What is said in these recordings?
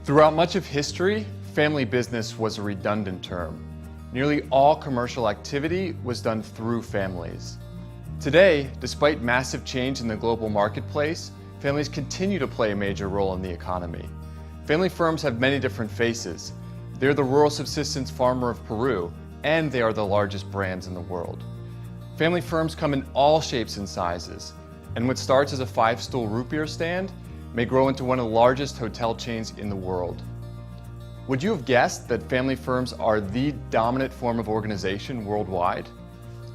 Throughout much of history, family business was a redundant term. Nearly all commercial activity was done through families. Today, despite massive change in the global marketplace, families continue to play a major role in the economy. Family firms have many different faces. They're the rural subsistence farmer of Peru, and they are the largest brands in the world. Family firms come in all shapes and sizes, and what starts as a 5-stool root beer stand may grow into one of the largest hotel chains in the world. Would you have guessed that family firms are the dominant form of organization worldwide?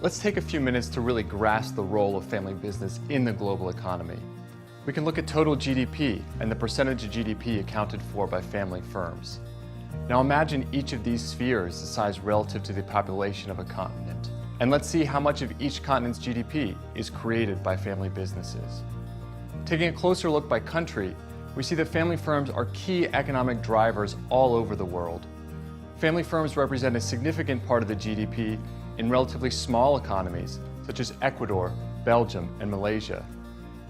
Let's take a few minutes to really grasp the role of family business in the global economy. We can look at total GDP and the percentage of GDP accounted for by family firms. Now imagine each of these spheres the size relative to the population of a continent. And let's see how much of each continent's GDP is created by family businesses. Taking a closer look by country, we see that family firms are key economic drivers all over the world. Family firms represent a significant part of the GDP in relatively small economies, such as Ecuador, Belgium, and Malaysia.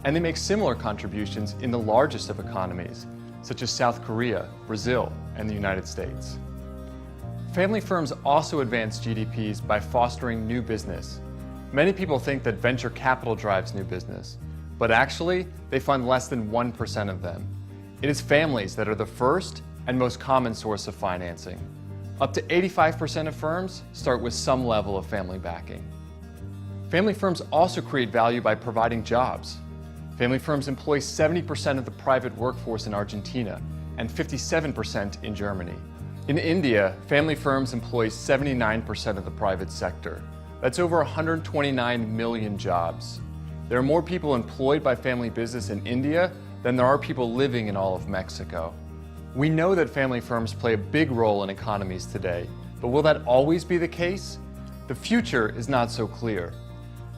And they make similar contributions in the largest of economies, such as South Korea, Brazil, and the United States. Family firms also advance GDPs by fostering new business. Many people think that venture capital drives new business, but actually, they fund less than 1% of them. It is families that are the first and most common source of financing. Up to 85% of firms start with some level of family backing. Family firms also create value by providing jobs. Family firms employ 70% of the private workforce in Argentina and 57% in Germany. In India, family firms employ 79% of the private sector. That's over 129 million jobs. There are more people employed by family business in India than there are people living in all of Mexico. We know that family firms play a big role in economies today, but will that always be the case? The future is not so clear.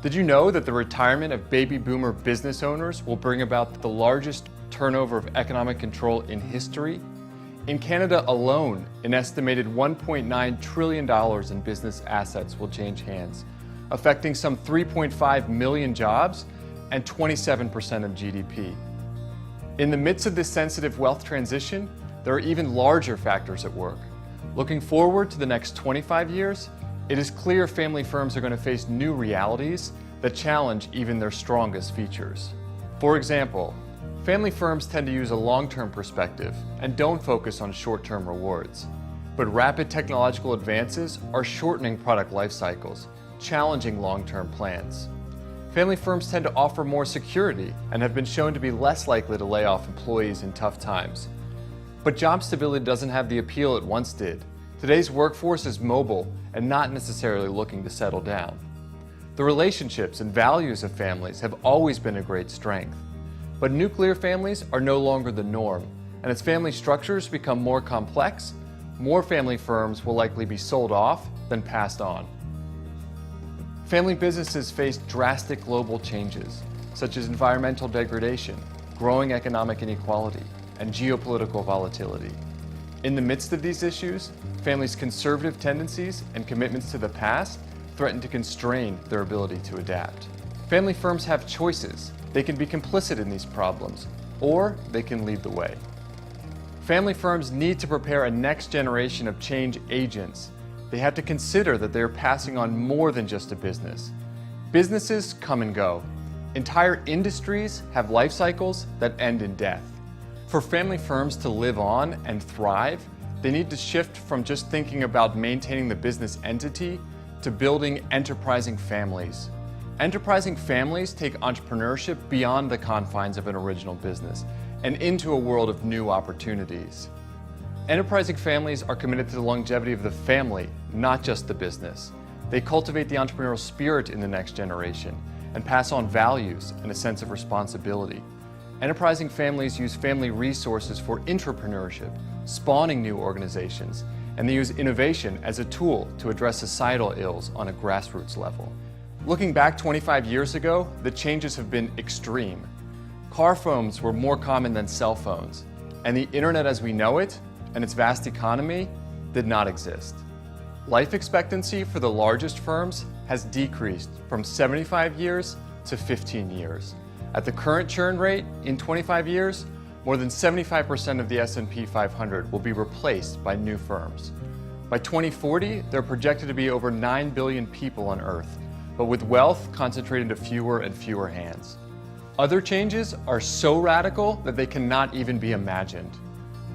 Did you know that the retirement of baby boomer business owners will bring about the largest turnover of economic control in history? In Canada alone, an estimated $1.9 trillion in business assets will change hands, affecting some 3.5 million jobs and 27% of GDP. In the midst of this sensitive wealth transition, there are even larger factors at work. Looking forward to the next 25 years, it is clear family firms are going to face new realities that challenge even their strongest features. For example, family firms tend to use a long-term perspective and don't focus on short-term rewards. But rapid technological advances are shortening product life cycles, challenging long-term plans. Family firms tend to offer more security and have been shown to be less likely to lay off employees in tough times. But job stability doesn't have the appeal it once did. Today's workforce is mobile and not necessarily looking to settle down. The relationships and values of families have always been a great strength. But nuclear families are no longer the norm, and as family structures become more complex, more family firms will likely be sold off than passed on. Family businesses face drastic global changes, such as environmental degradation, growing economic inequality, and geopolitical volatility. In the midst of these issues, families' conservative tendencies and commitments to the past threaten to constrain their ability to adapt. Family firms have choices. They can be complicit in these problems, or they can lead the way. Family firms need to prepare a next generation of change agents. They have to consider that they are passing on more than just a business. Businesses come and go. Entire industries have life cycles that end in death. For family firms to live on and thrive, they need to shift from just thinking about maintaining the business entity to building enterprising families. Enterprising families take entrepreneurship beyond the confines of an original business and into a world of new opportunities. Enterprising families are committed to the longevity of the family, not just the business. They cultivate the entrepreneurial spirit in the next generation and pass on values and a sense of responsibility. Enterprising families use family resources for intrapreneurship, spawning new organizations, and they use innovation as a tool to address societal ills on a grassroots level. Looking back 25 years ago, the changes have been extreme. Car phones were more common than cell phones, and the internet as we know it and its vast economy did not exist. Life expectancy for the largest firms has decreased from 75 years to 15 years. At the current churn rate, in 25 years, More than 75% of the S&P 500 will be replaced by new firms. By 2040, there are projected to be over 9 billion people on Earth, but with wealth concentrated to fewer and fewer hands. Other changes are so radical that they cannot even be imagined.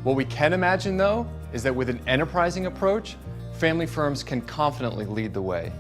What we can imagine, though, is that with an enterprising approach, family firms can confidently lead the way.